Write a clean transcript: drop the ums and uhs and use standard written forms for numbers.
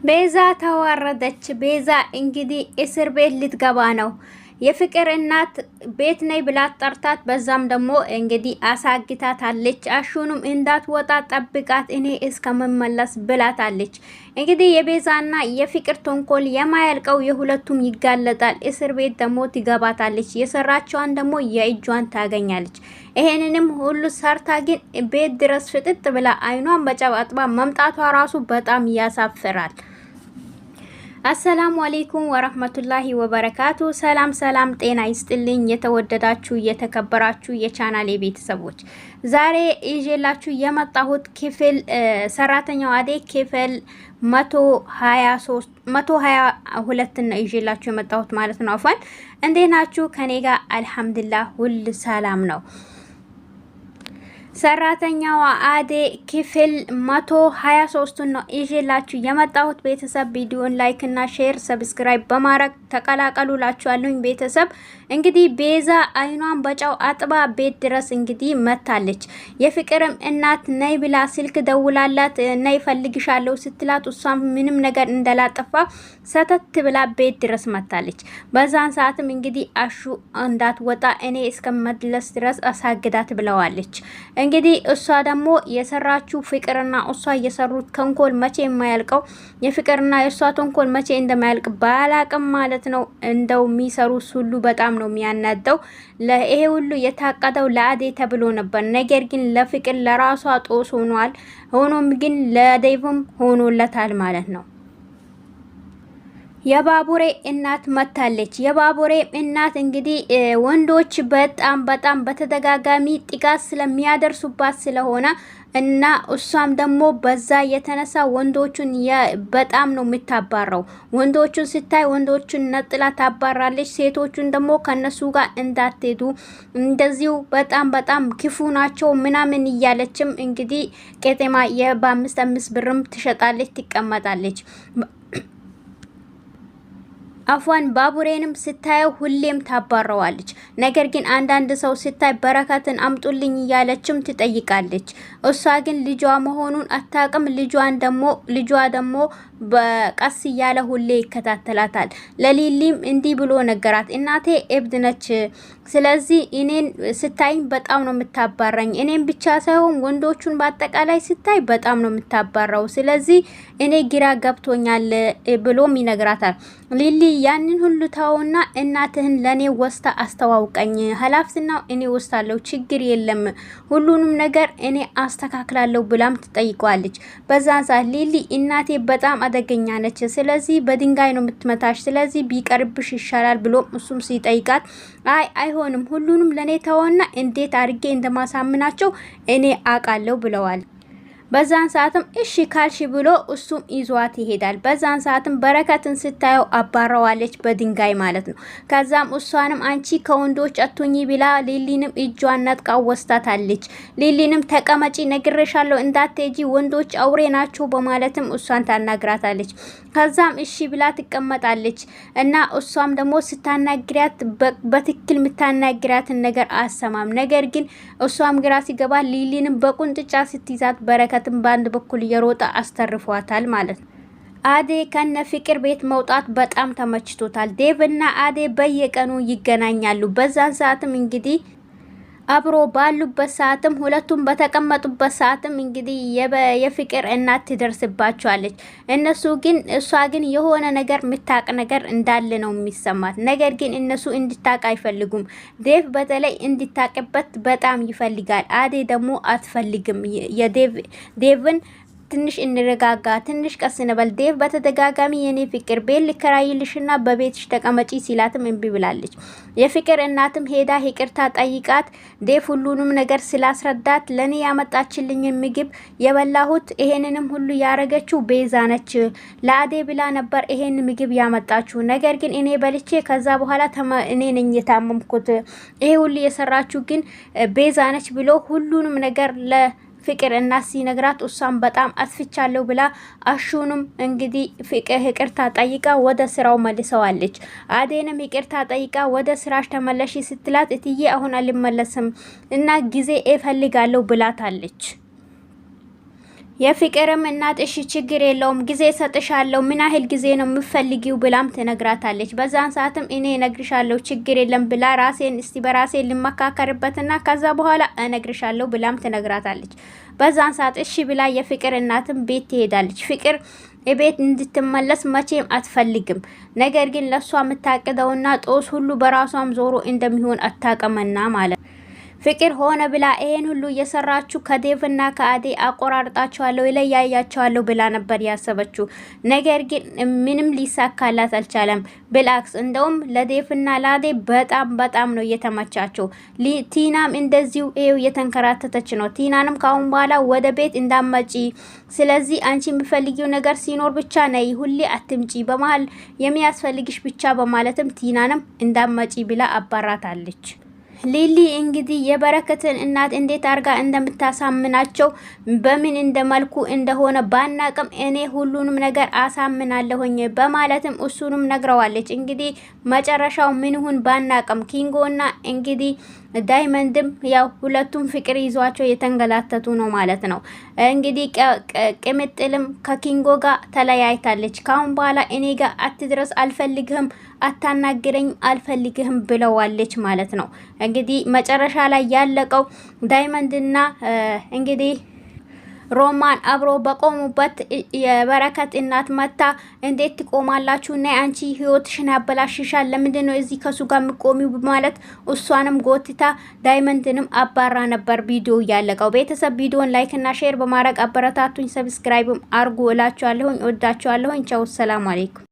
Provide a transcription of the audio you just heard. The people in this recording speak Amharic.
ቤዛ ተዋረደች። ቤዛ እንግዲህ እስር ቤት ልትገባ ነው። የፍቅር እናት ቤት ነይ ብላት ጠርታት፣ በዛም ደግሞ እንግዲህ አሳግታታለች። አሹንም እንዳትወጣ ጠብቃት እኔ እስከመመለስ ብላታለች። እንግዲህ የቤዛና የፍቅር ተንኮል የማያልቀው የሁለቱም ይጋለጣል። እስር ቤት ደግሞ ትገባታለች። የሰራቸዋን ደግሞ የእጇን ታገኛለች። ይሄንንም ሁሉ ሰርታ ግን ቤት ድረስ ፍጥጥ ብላ አይኗን በጨው አጥባ መምጣቷ ራሱ በጣም ያሳፍራል። አሰላሙ አለይኩም ወራህመቱላሂ ወበረካቱ። ሰላም ሰላም፣ ጤና ይስጥልኝ የተወደዳችሁ የተከበራችሁ የቻናሌ ቤተሰቦች፣ ዛሬ ይዤላችሁ የመጣሁት ክፍል ሰራተኛው አደይ ክፍል 122 ነው ይዤላችሁ የመጣሁት ማለት ነው። አፋን እንዴት ናችሁ? ከኔ ጋር አልሐምዱሊላህ ሁሉ ሰላም ነው። ሰራተኛዋ አደይ ክፍል 123 ነው ይዤላችሁ የመጣሁት። ቤተሰብ ቪዲዮን ላይክ እና ሼር ሰብስክራይብ በማድረግ ተቀላቀሉላችኋለሁኝ። ቤተሰብ እንግዲህ ቤዛ አይኗን በጨው አጥባ ቤት ድረስ እንግዲህ መታለች። የፍቅርም እናት ነይ ብላ ስልክ ደውላላት ነይ ፈልግሻለሁ ስትላት እሷም ምንም ነገር እንደላጠፋ ሰተት ብላ ቤት ድረስ መታለች። በዛን ሰዓትም እንግዲህ አሹ እንዳትወጣ እኔ እስከመድረስ ድረስ አሳግዳት ብለዋለች። እንግዲህ እሷ ደግሞ የሰራችው ፍቅርና እሷ የሰሩት ተንኮል መቼ የማያልቀው የፍቅርና የእሷ ተንኮል መቼ እንደማያልቅ ባላቅም ማለት ነው። እንደው የሚሰሩት ሁሉ በጣም ነው የሚያናደው። ለይሄ ሁሉ የታቀደው ለአደይ ተብሎ ነበር። ነገር ግን ለፍቅር ለራሷ ጦስ ሆኗል። ሆኖም ግን ለዴቭም ሆኖለታል ማለት ነው። የባቡሬ እናት መታለች። የባቡሬ እናት እንግዲህ ወንዶች በጣም በተደጋጋሚ ጥቃት ስለሚያደርሱባት ስለሆነ እና እሷም ደግሞ በዛ የተነሳ ወንዶቹን በጣም ነው የምታባረው። ወንዶቹን ስታይ ወንዶቹን ነጥላ ታባራለች። ሴቶቹን ደግሞ ከነሱ ጋር እንዳትሄዱ እንደዚሁ በጣም ክፉ ናቸው ምናምን እያለችም እንግዲህ ቄጤማ በ5 ብርም ትሸጣለች፣ ትቀመጣለች። አፏን ባቡሬንም ስታየው ሁሌም ታባረዋለች። ነገር ግን አንዳንድ ሰው ስታይ በረከትን አምጡልኝ እያለችም ትጠይቃለች። እሷ ግን ልጇ መሆኑን አታቅም። ልጇ ደግሞ በቀስ እያለ ሁሌ ይከታተላታል። ለሊሊም እንዲህ ብሎ ነገራት። እናቴ እብድ ነች። ስለዚህ እኔን ስታይኝ በጣም ነው የምታባረኝ። እኔን ብቻ ሳይሆን ወንዶቹን በአጠቃላይ ስታይ በጣም ነው የምታባረው። ስለዚህ እኔ ግራ ገብቶኛል ብሎም ይነግራታል። ሊሊ ያንን ሁሉ ታውና እናትህን ለኔ ወስታ አስተዋውቀኝ፣ ኃላፊነቱን እኔ ወስታለሁ፣ ችግር የለም፣ ሁሉንም ነገር እኔ አስተካክላለሁ ብላም ትጠይቀዋለች። በዛን ሰዓት ሊሊ እናቴ በጣም አደገኛ ነች፣ ስለዚህ በድንጋይ ነው የምትመታሽ፣ ስለዚህ ቢቀርብሽ ይሻላል ብሎ እሱም ሲጠይቃት አይሆንም፣ ሁሉንም ለኔ ታውና እንዴት አድርጌ እንደማሳምናቸው እኔ አውቃለሁ ብለዋል። በዛን ሰዓትም እሺ ካልሽ ብሎ እሱም ይዟት ይሄዳል። በዛን ሰዓትም በረከትን ስታየው አባረዋለች በድንጋይ ማለት ነው። ከዛም እሷንም አንቺ ከወንዶች አትሁኚ ብላ ሊሊንም እጇን ነጥቃ ወስታታለች። ሊሊንም ተቀመጪ ነግሬሻለሁ እንዳትሄጂ ወንዶች አውሬ ናቸው በማለትም እሷን ታናግራታለች። ከዛም እሺ ብላ ትቀመጣለች እና እሷም ደግሞ ስታናግሪያት በትክክል የምታናግራትን ነገር አሰማም። ነገር ግን እሷም ግራ ሲገባ ሊሊንም በቁንጥጫ ስትይዛት በረከት በአንድ በኩል እየሮጠ አስተርፏታል ማለት ነው። አደይ ከነ ፍቅር ቤት መውጣት በጣም ተመችቶታል። ዴቭ እና አደይ በየቀኑ ይገናኛሉ። በዛ ሰዓትም እንግዲህ አብሮ ባሉበት ሰዓትም ሁለቱም በተቀመጡበት ሰዓትም እንግዲህ የፍቅር እናት ትደርስባቸዋለች። እሷ ግን የሆነ ነገር ምታቅ ነገር እንዳለ ነው የሚሰማት። ነገር ግን እነሱ እንድታቅ አይፈልጉም። ዴቭ በተለይ እንድታቅበት በጣም ይፈልጋል። አደይ ደግሞ አትፈልግም። ዴቭን ትንሽ እንረጋጋ፣ ትንሽ ቀስ እንበል። ዴቭ በተደጋጋሚ የኔ ፍቅር ቤት ልከራይልሽና በቤትሽ ተቀመጪ ሲላትም እምቢ ብላለች። የፍቅር እናትም ሄዳ ይቅርታ ጠይቃት ዴቭ ሁሉንም ነገር ስላስረዳት ለኔ ያመጣችልኝ ምግብ የበላሁት ይሄንንም ሁሉ ያረገችው ቤዛ ነች። ለአደይ ብላ ነበር ይሄን ምግብ ያመጣችሁ። ነገር ግን እኔ በልቼ ከዛ በኋላ እኔ ነኝ የታመምኩት። ይሄ ሁሉ የሰራችሁ ግን ቤዛ ነች ብሎ ሁሉንም ነገር ፍቅር እናት ሲነግራት እሷም በጣም አስፍቻለሁ ብላ አሹንም እንግዲህ ፍቅር ይቅርታ ጠይቃ ወደ ስራው መልሰዋለች። አደይንም ይቅርታ ጠይቃ ወደ ስራሽ ተመለሽ ስትላት እትዬ አሁን አልመለስም እና ጊዜ እፈልጋለሁ ብላታለች። የፍቅርም እናት እሺ ችግር የለውም ጊዜ ሰጥሻለሁ ምን ያህል ጊዜ ነው የምፈልጊው ብላም ትነግራታለች። በዛን ሰዓትም እኔ እነግርሻለሁ ችግር የለም ብላ ራሴን እስቲ በራሴ ልመካከርበትና ከዛ በኋላ እነግርሻለሁ ብላም ትነግራታለች። በዛን ሰዓት እሺ ብላ የፍቅር እናትም ቤት ትሄዳለች። ፍቅር የቤት እንድትመለስ መቼም አትፈልግም። ነገር ግን ለሷ የምታቅደውና ጦስ ሁሉ በራሷም ዞሮ እንደሚሆን አታቀመና ማለት ፍቅር ሆነ ብላ ይሄን ሁሉ እየሰራችሁ ከዴቭና ከአዴ አቆራርጣቸዋለሁ ይለያያቸዋለሁ ብላ ነበር ያሰበችው። ነገር ግን ምንም ሊሳካላት አልቻለም። ብላክስ እንደውም ለዴቭና ለአዴ በጣም ነው እየተመቻቸው። ቲናም እንደዚሁ ይሄው እየተንከራተተች ነው። ቲናንም ካሁን በኋላ ወደ ቤት እንዳመጪ፣ ስለዚህ አንቺ የሚፈልጊው ነገር ሲኖር ብቻ ነይ፣ ሁሌ አትምጪ፣ በመሀል የሚያስፈልግሽ ብቻ በማለትም ቲናንም እንዳመጪ ብላ አባራታለች። ሊሊ እንግዲህ የበረከትን እናት እንዴት አርጋ እንደምታሳምናቸው በምን እንደመልኩ እንደሆነ ባናቅም እኔ ሁሉንም ነገር አሳምናለሁኝ በማለትም እሱንም ነግረዋለች። እንግዲህ መጨረሻው ምን ይሁን ባናቅም ኪንጎና እንግዲህ ዳይመንድም ያው ሁለቱም ፍቅር ይዟቸው የተንገላተቱ ነው ማለት ነው። እንግዲህ ቅምጥልም ከኪንጎ ጋር ተለያይታለች። ካሁን በኋላ እኔ ጋር አትድረስ አልፈልግህም፣ አታናግረኝ አልፈልግህም ብለዋለች ማለት ነው። እንግዲህ መጨረሻ ላይ ያለቀው ዳይመንድና እንግዲህ ሮማን አብሮ በቆሙበት የበረከት እናት መታ እንዴት ትቆማላችሁ? እና አንቺ ህይወትሽን ያበላሽሻል፣ ለምንድነው እዚህ ከሱ ጋር የምቆሚው? በማለት እሷንም ጎትታ ዳይመንድንም አባራ ነበር ቪዲዮ ያለቀው። ቤተሰብ ቪዲዮን ላይክ እና ሼር በማድረግ አበረታቱኝ፣ ሰብስክራይብም አርጉ እላችኋለሁኝ። ወዳችኋለሁኝ። ቻው፣ ሰላም አለይኩም።